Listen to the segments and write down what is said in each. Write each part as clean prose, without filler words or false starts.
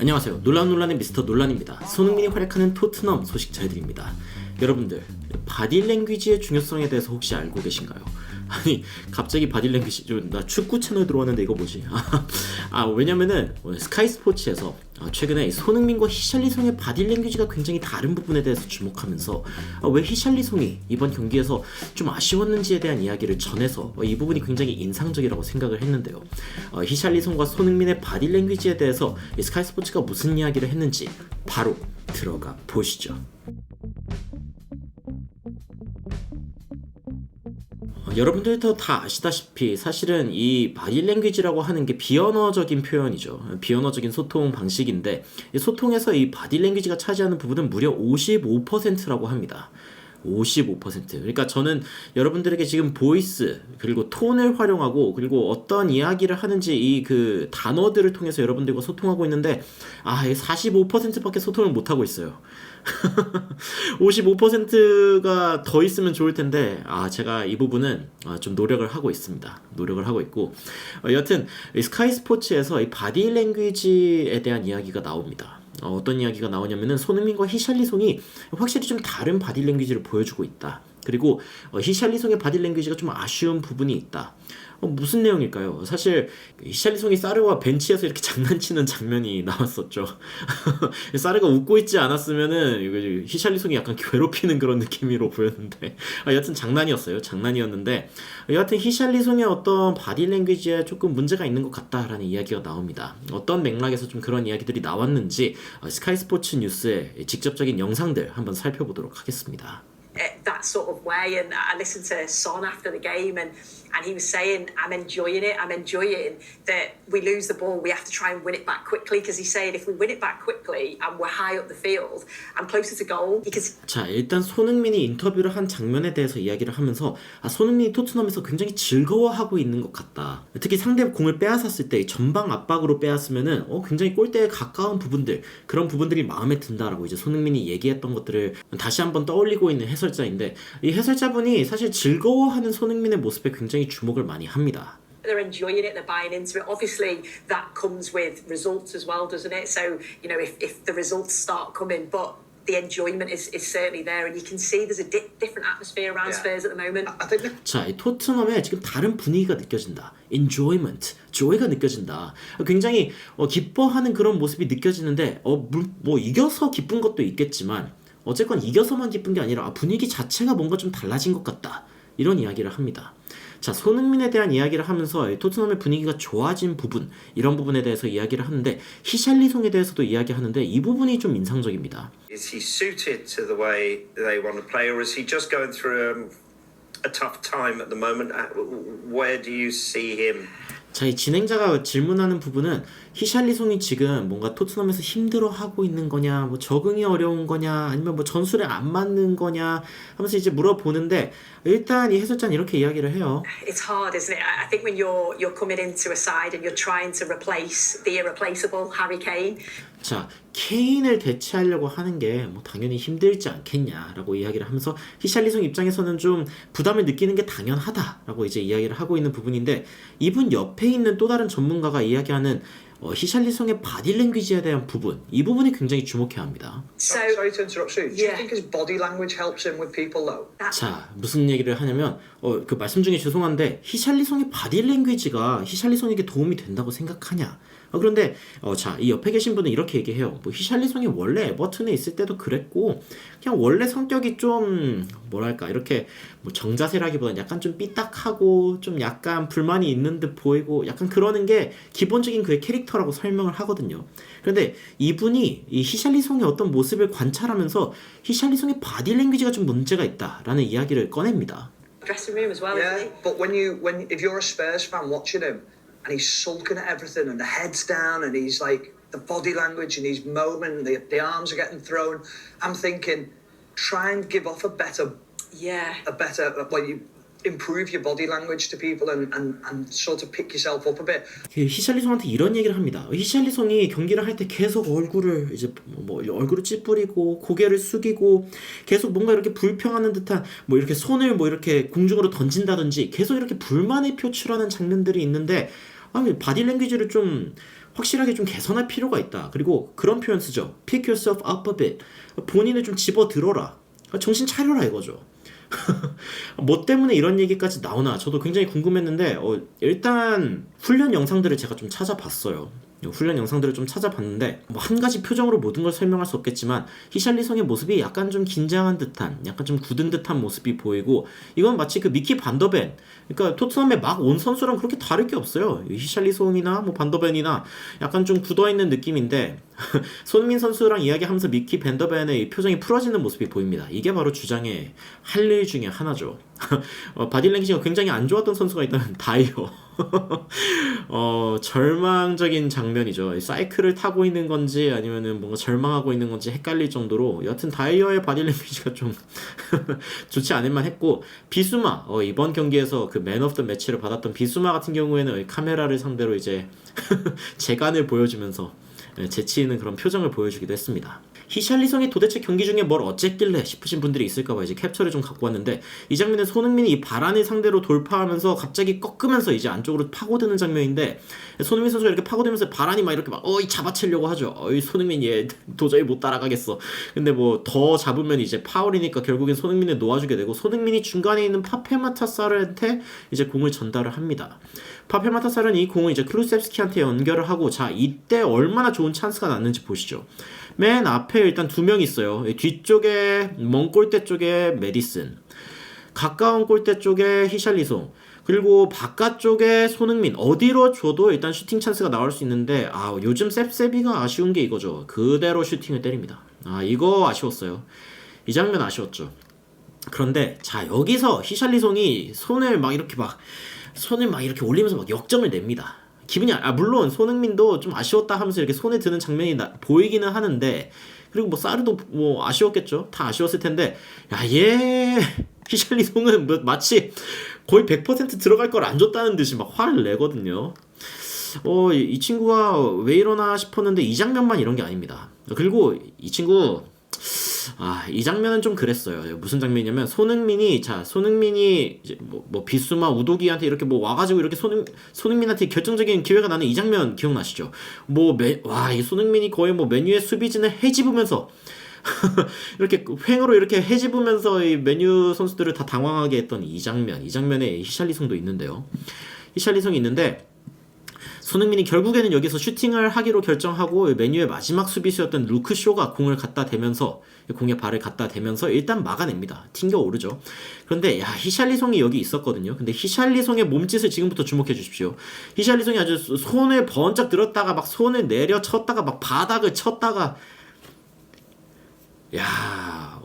안녕하세요. 논란의 미스터 논란입니다. 손흥민이 활약하는 토트넘 소식 전해드립니다. 여러분들, 바디랭귀지의 중요성에 대해서 혹시 알고 계신가요? 아니, 갑자기 바디랭귀지, 나 축구 채널 들어왔는데 이거 뭐지? 왜냐면은 스카이 스포츠에서 최근에 손흥민과 히샬리송의 바디랭귀지가 굉장히 다른 부분에 대해서 주목하면서 왜 히샬리송이 이번 경기에서 좀 아쉬웠는지에 대한 이야기를 전해서 이 부분이 굉장히 인상적이라고 생각을 했는데요. 히샬리송과 손흥민의 바디랭귀지에 대해서 스카이 스포츠가 무슨 이야기를 했는지 바로 들어가 보시죠. 여러분들도 다 아시다시피 사실은 이 바디랭귀지라고 하는 게 비언어적인 표현이죠. 비언어적인 소통 방식인데 이 소통에서 이 바디랭귀지가 차지하는 부분은 무려 55%라고 합니다. 55%. 그러니까 저는 여러분들에게 지금 보이스 그리고 톤을 활용하고 그리고 어떤 이야기를 하는지 이 그 단어들을 통해서 여러분들과 소통하고 있는데 45%밖에 소통을 못 하고 있어요. 55%가 더 있으면 좋을 텐데 제가 이 부분은 좀 노력을 하고 있습니다. 노력을 하고 있고 여튼 스카이 스포츠에서 이 바디랭귀지에 대한 이야기가 나옵니다. 어떤 이야기가 나오냐면은 손흥민과 히샬리송이 확실히 좀 다른 바디랭귀지를 보여주고 있다. 그리고 히샬리송의 바디랭귀지가 좀 아쉬운 부분이 있다. 무슨 내용일까요? 사실 히샬리송이 사르와 벤치에서 이렇게 장난치는 장면이 나왔었죠. 사르가 웃고 있지 않았으면은 히샬리송이 약간 괴롭히는 그런 느낌으로 보였는데 여하튼 장난이었는데 여하튼 히샬리송의 어떤 바디랭귀지에 조금 문제가 있는 것 같다라는 이야기가 나옵니다. 어떤 맥락에서 좀 그런 이야기들이 나왔는지 스카이 스포츠 뉴스의 직접적인 영상들 한번 살펴보도록 하겠습니다. That sort of way, and I listened to Son after the game, and he was saying, I'm enjoying that we lose the ball, we have to try and win it back quickly, because he's saying if we win it back quickly and we're high up the field and closer to goal, 자, 일단 손흥민이 인터뷰를 한 장면에 대해서 이야기를 하면서 손흥민이 토트넘에서 굉장히 즐거워하고 있는 것 같다. 특히 상대 공을 빼앗았을 때 전방 압박으로 빼앗으면은 굉장히 골대에 가까운 부분들, 그런 부분들이 마음에 든다라고 이제 손흥민이 얘기했던 것들을 다시 한번 떠올리고 있는 해설자인데 이 해설자분이 사실 즐거워하는 손흥민의 모습에 굉장히 주목을 많이 합니다. They're enjoying it, they're buying into it. Obviously, that comes with results as well, doesn't it? So, if the results start coming, but the enjoyment is certainly there, and you can see there's a different atmosphere around Spurs at the moment. 자, 이 토트넘에 지금 다른 분위기가 느껴진다. enjoyment, joy가 느껴진다. 굉장히 기뻐하는 그런 모습이 느껴지는데 뭐 이겨서 기쁜 것도 있겠지만 어쨌건 이겨서만 기쁜 게 아니라 분위기 자체가 뭔가 좀 달라진 것 같다. 이런 이야기를 합니다. 자, 손흥민에 대한 이야기를 하면서 토트넘의 분위기가 좋아진 부분, 이런 부분에 대해서 이야기를 하는데 히샬리송에 대해서도 이야기하는데 이 부분이 좀 인상적입니다. Is he suited to the way they want to play, or is he just going through a tough time at the moment? Where do you see him? 자, 이 진행자가 질문하는 부분은 히샬리송이 지금 뭔가 토트넘에서 힘들어하고 있는 거냐, 뭐 적응이 어려운 거냐, 아니면 뭐 전술에 안 맞는 거냐 하면서 이제 물어보는데 일단 이 해설자는 이렇게 이야기를 해요. It's hard, isn't it? I think when you're coming into a side and you're trying to replace the irreplaceable Harry Kane. 자, 케인을 대체하려고 하는 게 뭐 당연히 힘들지 않겠냐라고 이야기를 하면서 히샬리송 입장에서는 좀 부담을 느끼는 게 당연하다라고 이제 이야기를 하고 있는 부분인데 이분 옆에 있는 또 다른 전문가가 이야기하는 히샬리송의 바디랭귀지에 대한 부분, 이 부분이 굉장히 주목해야 합니다. Sorry to interrupt you. Do you think his body language helps him with people though? 자, 무슨 얘기를 하냐면 그 말씀 중에 죄송한데 히샬리송의 바디랭귀지가 히샬리송에게 도움이 된다고 생각하냐? 그런데 자, 이 옆에 계신 분은 이렇게 얘기해요. 뭐 히샬리송이 원래 에버튼에 있을 때도 그랬고 그냥 원래 성격이 좀 뭐랄까 이렇게 뭐 정자세라기보다는 약간 좀 삐딱하고 좀 약간 불만이 있는 듯 보이고 약간 그러는 게 기본적인 그의 캐릭터라고 설명을 하거든요. 그런데 이분이 이 히샬리송의 어떤 모습을 관찰하면서 히샬리송의 바디랭귀지가 좀 문제가 있다라는 이야기를 꺼냅니다. Dressing room as well, isn't he? But if you're a Spurs fan watching him and he's sulking at everything and the head's down and he's like the body language and he's moaning, the arms are getting thrown, I'm thinking try and give off a better improve your body language to people and sort of pick yourself up a bit. 히샬리송한테 이런 얘기를 합니다. 히샬리송이 경기를 할 때 계속 얼굴을 이제 뭐 얼굴을 찌푸리고 고개를 숙이고 계속 뭔가 이렇게 불평하는 듯한 뭐 이렇게 손을 뭐 이렇게 공중으로 던진다든지 계속 이렇게 불만을 표출하는 장면들이 있는데 바디랭귀지를 좀 확실하게 좀 개선할 필요가 있다. 그리고 그런 표현 쓰죠. Pick yourself up a bit. 본인을 좀 집어들어라. 정신 차려라 이거죠. 뭐 때문에 이런 얘기까지 나오나 저도 굉장히 궁금했는데 일단 훈련 영상들을 제가 좀 찾아봤어요. 훈련 영상들을 좀 찾아봤는데 뭐 한 가지 표정으로 모든 걸 설명할 수 없겠지만 히샬리송의 모습이 약간 좀 긴장한 듯한 약간 좀 굳은 듯한 모습이 보이고 이건 마치 그 미키 반더벤 그러니까 토트넘에 막 온 선수랑 그렇게 다를 게 없어요. 히샬리송이나 뭐 반더벤이나 약간 좀 굳어있는 느낌인데 손흥민 선수랑 이야기하면서 미키 반더벤의 표정이 풀어지는 모습이 보입니다. 이게 바로 주장의 할 일 중에 하나죠. 바디랭귀지가 굉장히 안 좋았던 선수가 있다면 다이어 절망적인 장면이죠. 사이클을 타고 있는 건지 아니면은 뭔가 절망하고 있는 건지 헷갈릴 정도로 여튼 다이어의 바디랭귀지가 좀 좋지 않을만 했고 비수마 이번 경기에서 그 맨 오브 더 매치를 받았던 비수마 같은 경우에는 카메라를 상대로 이제 재간을 보여주면서 재치 있는 그런 표정을 보여주기도 했습니다. 히샬리송이 도대체 경기 중에 뭘 어쨌길래 싶으신 분들이 있을까봐 이제 캡처를 좀 갖고 왔는데 이 장면은 손흥민이 이 바란을 상대로 돌파하면서 갑자기 꺾으면서 이제 안쪽으로 파고드는 장면인데 손흥민 선수가 이렇게 파고들면서 바란이 막 이렇게 막 잡아채려고 하죠. 손흥민 얘 도저히 못 따라가겠어. 근데 뭐 더 잡으면 이제 파울이니까 결국엔 손흥민을 놓아주게 되고 손흥민이 중간에 있는 파페마타사르한테 이제 공을 전달을 합니다. 파페마타사르는 이 공을 이제 클루셉스키한테 연결을 하고 자 이때 얼마나 좋은 찬스가 났는지 보시죠. 맨 앞에 일단 두 명 있어요. 뒤쪽에 먼 골대 쪽에 메디슨, 가까운 골대 쪽에 히샬리송, 그리고 바깥쪽에 손흥민. 어디로 줘도 일단 슈팅 찬스가 나올 수 있는데 요즘 셉셉이가 아쉬운 게 이거죠. 그대로 슈팅을 때립니다. 이거 아쉬웠어요. 이 장면 아쉬웠죠. 그런데 자 여기서 히샬리송이 손을 막 이렇게 올리면서 막 역점을 냅니다. 기분이 물론 손흥민도 좀 아쉬웠다 하면서 이렇게 손에 드는 장면이 보이기는 하는데 그리고 뭐 사르도 뭐 아쉬웠겠죠. 다 아쉬웠을 텐데 얘 히샬리송은 마치 거의 100% 들어갈 걸 안 줬다는 듯이 막 화를 내거든요. 이 친구가 왜 이러나 싶었는데 이 장면만 이런 게 아닙니다. 그리고 이 친구 이 장면은 좀 그랬어요. 무슨 장면이냐면 손흥민이 이제 뭐 비수마 우도기한테 이렇게 뭐 와가지고 이렇게 손흥민한테 결정적인 기회가 나는 이 장면 기억나시죠? 이 손흥민이 거의 뭐 메뉴의 수비진을 해집으면서 이렇게 횡으로 이렇게 해집으면서 이 메뉴 선수들을 다 당황하게 했던 이 장면에 히샬리송도 있는데요. 히샬리송이 있는데 손흥민이 결국에는 여기서 슈팅을 하기로 결정하고 메뉴의 마지막 수비수였던 루크쇼가 공을 갖다 대면서 공에 발을 갖다 대면서 일단 막아냅니다. 튕겨 오르죠. 그런데 히샬리송이 여기 있었거든요. 근데 히샬리송의 몸짓을 지금부터 주목해 주십시오. 히샬리송이 아주 손을 번쩍 들었다가 막 손을 내려쳤다가 막 바닥을 쳤다가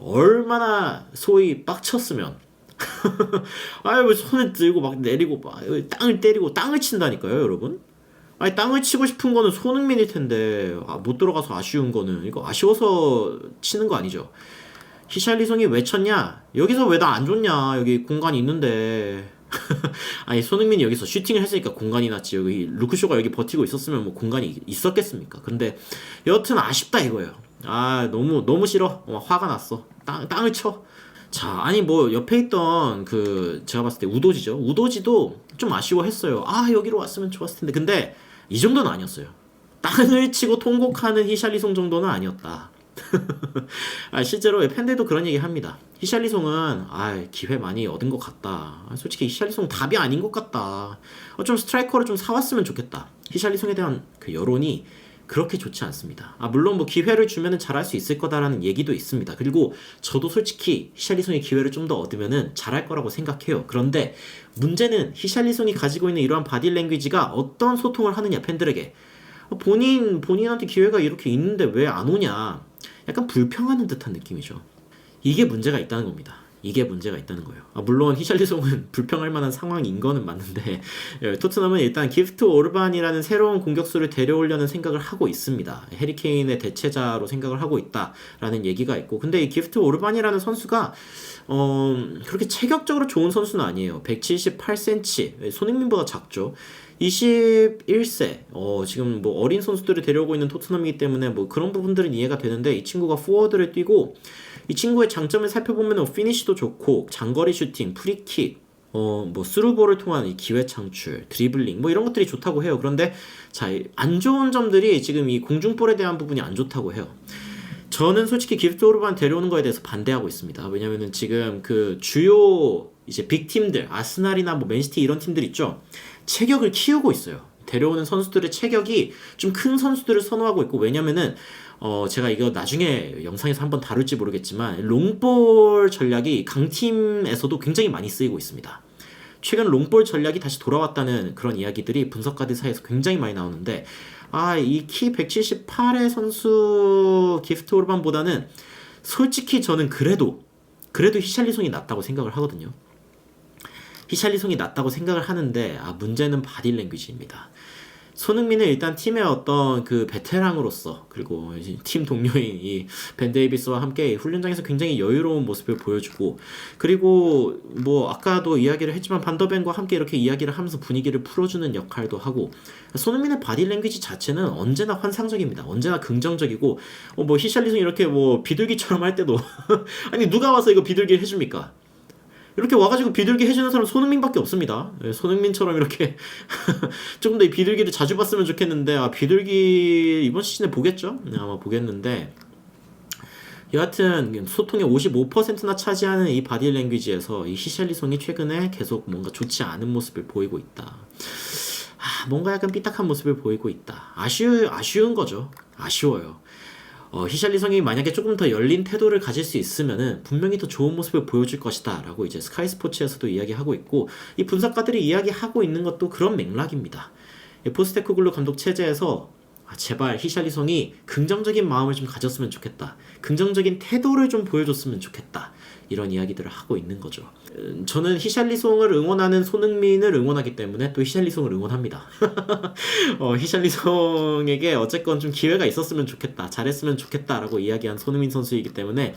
얼마나 소위 빡쳤으면 왜 손을 들고 막 내리고 막 땅을 때리고 땅을 친다니까요, 여러분. 땅을 치고 싶은 거는 손흥민일 텐데 못 들어가서 아쉬운 거는 이거 아쉬워서 치는 거 아니죠. 히샬리송이 왜 쳤냐? 여기서 왜 나 안 줬냐? 여기 공간이 있는데 손흥민이 여기서 슈팅을 했으니까 공간이 났지. 여기 루크쇼가 여기 버티고 있었으면 뭐 공간이 있었겠습니까? 근데 여튼 아쉽다 이거예요. 너무 싫어. 화가 났어. 땅을 쳐. 자, 뭐 옆에 있던 제가 봤을 때 우도지도 좀 아쉬워했어요. 여기로 왔으면 좋았을 텐데. 근데 이 정도는 아니었어요. 땅을 치고 통곡하는 히샬리송 정도는 아니었다. 실제로 팬들도 그런 얘기 합니다. 히샬리송은 기회 많이 얻은 것 같다. 솔직히 히샬리송 답이 아닌 것 같다. 좀 스트라이커를 좀 사왔으면 좋겠다. 히샬리송에 대한 그 여론이 그렇게 좋지 않습니다. 물론 뭐 기회를 주면은 잘할 수 있을 거다라는 얘기도 있습니다. 그리고 저도 솔직히 히샬리송의 기회를 좀 더 얻으면은 잘할 거라고 생각해요. 그런데 문제는 히샬리송이 가지고 있는 이러한 바디랭귀지가 어떤 소통을 하느냐, 팬들에게. 본인한테 기회가 이렇게 있는데 왜 안 오냐. 약간 불평하는 듯한 느낌이죠. 이게 문제가 있다는 겁니다. 이게 문제가 있다는 거예요. 물론 히샬리송은 불평할 만한 상황인 거는 맞는데 토트넘은 일단 기프트 오르반이라는 새로운 공격수를 데려오려는 생각을 하고 있습니다. 해리케인의 대체자로 생각을 하고 있다라는 얘기가 있고, 근데 이 기프트 오르반이라는 선수가 그렇게 체격적으로 좋은 선수는 아니에요. 178cm, 손흥민보다 작죠. 21세, 지금 뭐 어린 선수들을 데려오고 있는 토트넘이기 때문에 뭐 그런 부분들은 이해가 되는데, 이 친구가 포워드를 뛰고 이 친구의 장점을 살펴보면 피니시도 좋고 장거리 슈팅, 프리킥, 뭐 스루볼을 통한 이 기회 창출, 드리블링 뭐 이런 것들이 좋다고 해요. 그런데 자, 안 좋은 점들이 지금 이 공중볼에 대한 부분이 안 좋다고 해요. 저는 솔직히 기프트 오르반 데려오는 거에 대해서 반대하고 있습니다. 왜냐면은 지금 그 주요 이제 빅팀들, 아스날이나 뭐 맨시티 이런 팀들 있죠. 체격을 키우고 있어요. 데려오는 선수들의 체격이 좀 큰 선수들을 선호하고 있고, 왜냐면은 제가 이거 나중에 영상에서 한번 다룰지 모르겠지만 롱볼 전략이 강팀에서도 굉장히 많이 쓰이고 있습니다. 최근 롱볼 전략이 다시 돌아왔다는 그런 이야기들이 분석가들 사이에서 굉장히 많이 나오는데, 이 키 178의 선수 기프트 오르반보다는 솔직히 저는 그래도 히샬리송이 낫다고 생각을 하거든요. 히샬리송이 낫다고 생각을 하는데, 문제는 바디랭귀지입니다. 손흥민은 일단 팀의 어떤 그 베테랑으로서, 그리고 팀 동료인 이 벤 데이비스와 함께 훈련장에서 굉장히 여유로운 모습을 보여주고, 그리고 뭐 아까도 이야기를 했지만 반더벤과 함께 이렇게 이야기를 하면서 분위기를 풀어주는 역할도 하고, 손흥민의 바디랭귀지 자체는 언제나 환상적입니다. 언제나 긍정적이고, 뭐 히샬리송 이렇게 뭐 비둘기처럼 할 때도 아니 누가 와서 이거 비둘기 해줍니까? 이렇게 와가지고 비둘기 해주는 사람 손흥민밖에 없습니다. 손흥민처럼 이렇게 조금 더 이 비둘기를 자주 봤으면 좋겠는데, 비둘기 이번 시즌에 보겠죠? 아마 보겠는데, 여하튼 소통의 55%나 차지하는 이 바디랭귀지에서 이 히샬리송이 최근에 계속 뭔가 좋지 않은 모습을 보이고 있다. 뭔가 약간 삐딱한 모습을 보이고 있다. 아쉬운 거죠. 아쉬워요. 히샬리송이 만약에 조금 더 열린 태도를 가질 수 있으면은 분명히 더 좋은 모습을 보여줄 것이다 라고 이제 스카이 스포츠에서도 이야기하고 있고, 이 분석가들이 이야기하고 있는 것도 그런 맥락입니다. 포스테코글루 감독 체제에서 제발 히샬리송이 긍정적인 마음을 좀 가졌으면 좋겠다, 긍정적인 태도를 좀 보여줬으면 좋겠다, 이런 이야기들을 하고 있는 거죠. 저는 히샬리송을 응원하는 손흥민을 응원하기 때문에 또 히샬리송을 응원합니다. 히샬리송에게 어쨌건 좀 기회가 있었으면 좋겠다, 잘했으면 좋겠다라고 이야기한 손흥민 선수이기 때문에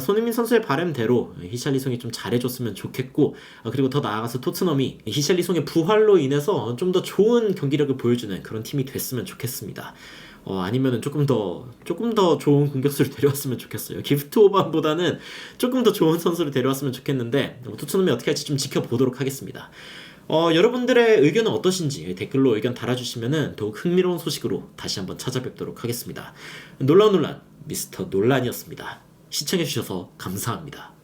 손흥민 선수의 바람대로 히샬리송이 좀 잘해줬으면 좋겠고, 그리고 더 나아가서 토트넘이 히샬리송의 부활로 인해서 좀 더 좋은 경기력을 보여주는 그런 팀이 됐으면 좋겠습니다. 아니면은 조금 더 좋은 공격수를 데려왔으면 좋겠어요. 기프트 오반보다는 조금 더 좋은 선수를 데려왔으면 좋겠는데, 토트넘이 어떻게 할지 좀 지켜보도록 하겠습니다. 여러분들의 의견은 어떠신지 댓글로 의견 달아주시면은 더욱 흥미로운 소식으로 다시 한번 찾아뵙도록 하겠습니다. 놀라운 논란 미스터 논란이었습니다. 시청해주셔서 감사합니다.